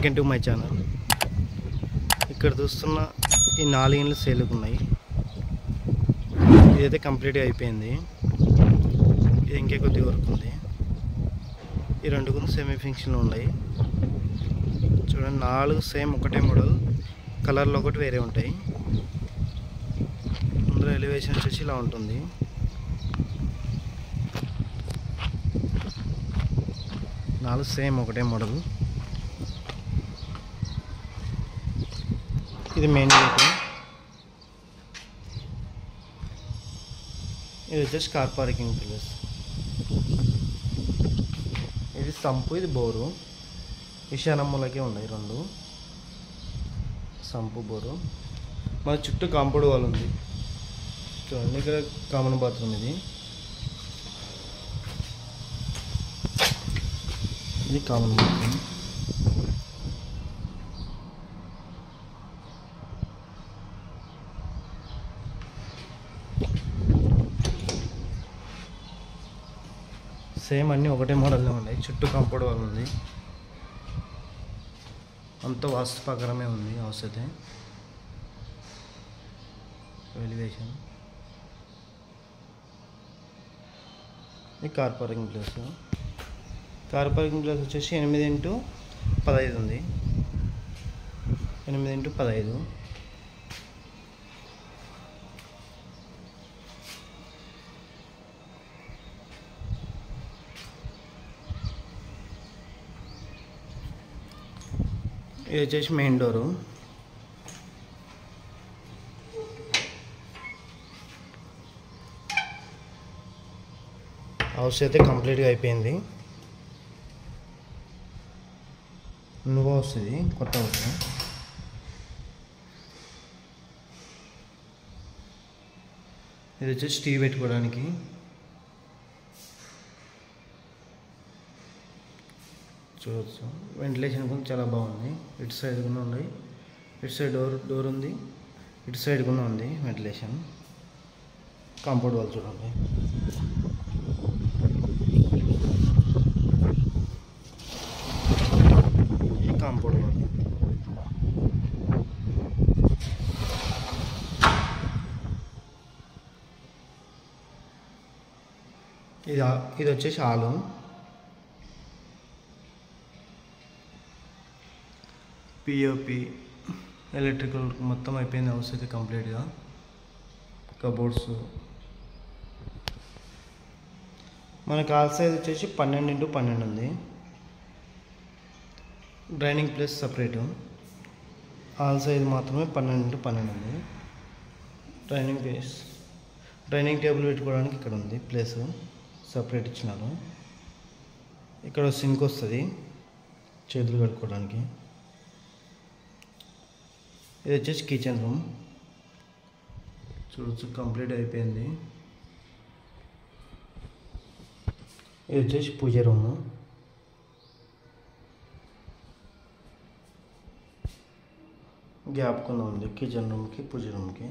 Welcome to my channel. ఇక్కడ చూస్తున్న ఈ 4 ఇండ్లు సేల్కి ఉన్నాయి. ఇదైతే కంప్లీట్గా అయిపోయింది. ఇది ఇంకే కొద్దిగా వర్క్ ఉంది. ఈ 2 కూడా సెమీ ఫినిషింగ్లో ఉన్నాయి. చూడండి, 4 సేమ్ ఒకటే మోడల్, కలర్లో ఒకటి వేరే ఉంటాయి. అందులో ఎలివేషన్ వచ్చేసి ఇలా ఉంటుంది. నాలుగు సేమ్ ఒకటే మోడల్. ఇది మెయిన్ గేట్. ఇది వచ్చేసి కార్ పార్కింగ్ ప్లేస్. ఇది సంపు, ఇది బోరు. ఈశాన్య మూలకే ఉన్నాయి 2 సంపు బోరు. మన చుట్టూ కాంపౌండ్ వాల్ ఉంది. చూడండి, ఇక్కడ కామన్ బాత్రూమ్. ఇది కామన్ బాత్రూమ్. సేమ్ అన్నీ ఒకటే మోడల్లో ఉన్నాయి. చుట్టూ కాంపౌండ్ వాల్ ఉంది. అంతా వాస్తు ప్రకారమే ఉంది హౌస్ అయితే. ఎలివేషన్. ఇది car parking place. Car parking place వచ్చేసి 8x15 ఉంది. 8x15. ఇది వచ్చేసి మెయిన్ డోరు. హౌస్ అయితే కంప్లీట్గా అయిపోయింది. నువ్వు వస్తుంది కొత్త హౌస్. ఇది వచ్చేసి టీవీ పెట్టుకోవడానికి. చూడవచ్చు, వెంటిలేషన్ కూడా చాలా బాగుంది. ఇటు సైడ్ కూడా ఉన్నాయి. ఇటు సైడ్ డోర్ ఉంది. ఇటు సైడ్ కూడా ఉంది వెంటిలేషన్. కాంపౌండ్ వాల్ చూడండి. Compound wall. ఇది వచ్చేసి హాలు. పిఓపి, ఎలక్ట్రికల్ మొత్తం అయిపోయింది. హౌస్ అయితే కంప్లీట్గా. కబోర్డ్స్. మనకి హాల్ సైజ్ వచ్చేసి 12x12 ఉంది. Draining place separate. Hall size మాత్రమే 12x12 ఉంది. డ్రైనింగ్ ప్లేస్, డైనింగ్ టేబుల్ పెట్టుకోవడానికి ఇక్కడ ఉంది ప్లేస్, సపరేట్ ఇచ్చినారు. ఇక్కడ సింక్ వస్తుంది చేతులు కడుక్కోవడానికి. ఇది వచ్చేసి కిచెన్ రూమ్. చూడొచ్చు, కంప్లీట్ అయిపోయింది. ఇది వచ్చేసి పూజ రూము. గ్యాప్ కింద ఉంది కిచెన్ రూమ్కి పూజ రూమ్కి.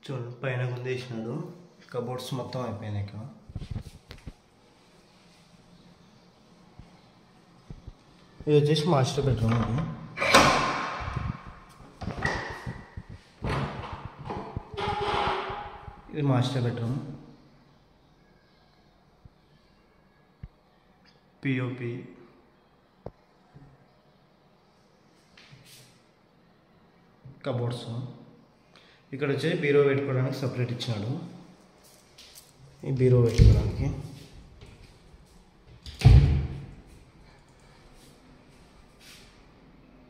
చూడండి, పైన గుందేసినాడు. కబోర్డ్స్ మొత్తం అయిపోయినాయి. ఇక్కడ ఇది వచ్చేసి మాస్టర్ బెడ్రూమ్. ఇది మాస్టర్ బెడ్రూమ్. POP, cupboards. ఇక్కడ వచ్చేసి బీరో పెట్టుకోవడానికి సపరేట్ ఇచ్చినాడు. ఈ బీరో పెట్టుకోవడానికి.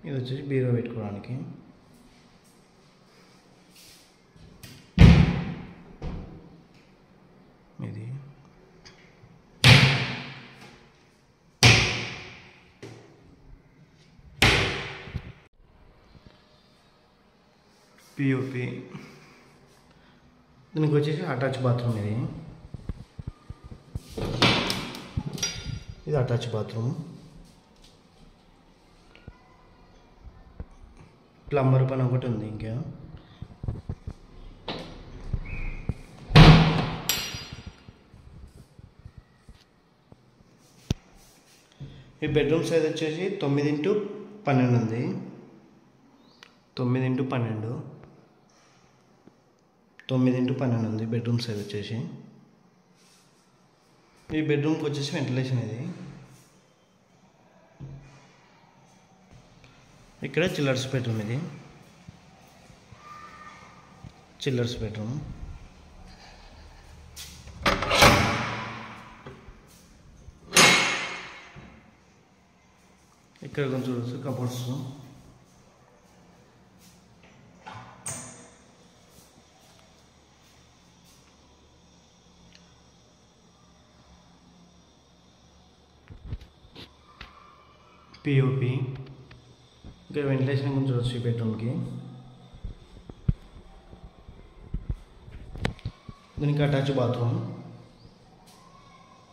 ఇది వచ్చేసి బీరో పెట్టుకోవడానికి. ఇది పిఓపి. దీనికి వచ్చేసి అటాచ్ బాత్రూమ్. ఇది అటాచ్ బాత్రూమ్. ప్లంబర్ పని ఒకటి ఉంది. ఇంకా ఈ బెడ్రూమ్ సైజ్ వచ్చేసి 9x12 ఉంది. 9x12 ఉంది బెడ్రూమ్ సైజ్ వచ్చేసి. ఈ బెడ్రూమ్కి వచ్చేసి వెంటిలేషన్. ఇది ఇక్కడ చిల్లర్స్ బెడ్రూమ్. ఇది చిల్లర్స్ బెడ్రూమ్. ఇక్కడ కొంచెం చూడవచ్చు కబోర్డ్స్. పిఓపి. ఇంకా వెంటిలేషన్ కొంచెం చూడవచ్చు ఈ బెడ్రూమ్కి. దీనికి అటాచ్ బాత్రూమ్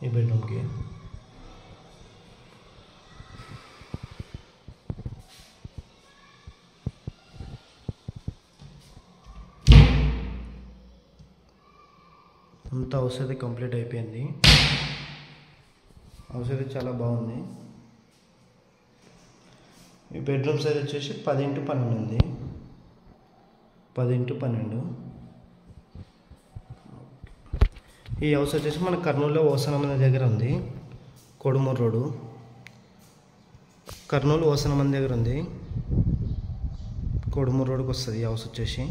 ఈ బెడ్రూమ్కి. అంతా హౌస్ అయితే కంప్లీట్ అయిపోయింది. హౌస్ అయితే చాలా బాగుంది. ఈ బెడ్రూమ్ సైజ్ వచ్చేసి 10x12 ఉంది. 10x12. ఈ హౌస్ వచ్చేసి మన కర్నూలులో ఓసనమంది దగ్గర ఉంది. కొడుమూరు రోడ్డు, కర్నూలు ఓసనమంది దగ్గర ఉంది. కొడుమూరు రోడ్డుకి వస్తుంది ఈ హౌస్ వచ్చేసి.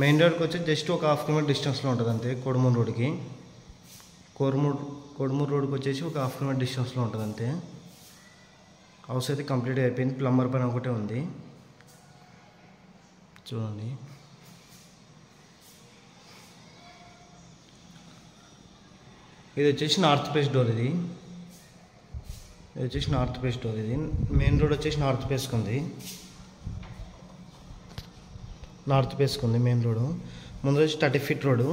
మెయిన్ రోడ్కి వచ్చి జస్ట్ ఒక 1/2 km డిస్టెన్స్లో ఉంటుంది అంతే. కొడుమూరు రోడ్కి కొడుమూరు రోడ్కి వచ్చేసి ఒక 1/2 km డిస్టెన్స్లో ఉంటుంది అంతే. హౌస్ అయితే కంప్లీట్ అయిపోయింది. ప్లంబర్ పని ఒకటే ఉంది. చూడండి. ఇది వచ్చేసి నార్త్ ఫేస్ డోర్. ఇది వచ్చేసి నార్త్ ఫేస్ డోర్. ఇది మెయిన్ రోడ్ వచ్చేసి నార్త్ ఫేస్కి ఉంది. Main road. ముందు వచ్చి 30 feet రోడ్డు.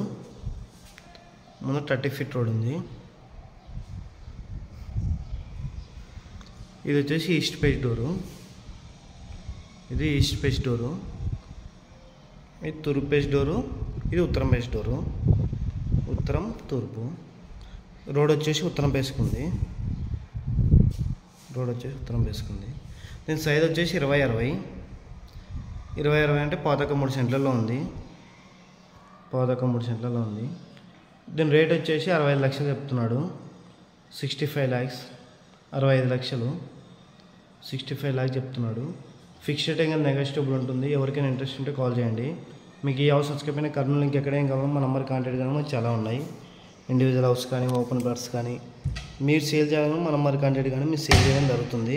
30 feet రోడ్ ఉంది. ఇది వచ్చేసి ఈస్ట్ ఫేస్ డోరు. ఇది ఈస్ట్ ఫేస్ డోరు. ఇది తూర్పు ఫేస్ డోరు. ఇది ఉత్తరం ఫేస్ డోరు. ఉత్తరం తూర్పు. రోడ్ వచ్చేసి ఉత్తరం ఫేస్కుంది. దీని సైజ్ వచ్చేసి 20x60. 20x60 అంటే 3 సెంట్లలో ఉంది. దీని రేట్ వచ్చేసి 65 లక్షలు చెప్తున్నాడు. 65 lakhs. 65 లక్షలు 65 lakhs చెప్తున్నాడు. ఫిక్స్డ్ రేట్ ఇంకా నెగోషియబుల్ ఉంటుంది. ఎవరికైనా ఇంట్రెస్ట్ ఉంటే కాల్ చేయండి. మీకు ఈ హౌస్ వచ్చకపోయినా కర్నూలు ఇంకా ఎక్కడేం కావాలో మా నెంబర్ కాంటాక్ట్ కానీ మనకు చాలా ఉన్నాయి. ఇండివిజువల్ హౌస్ కానీ ఓపెన్ ప్లాట్స్ కానీ మీరు సేల్ చేయాలని మా నెంబర్ కాంటాక్ట్ కానీ మీరు సేల్ చేయడం జరుగుతుంది.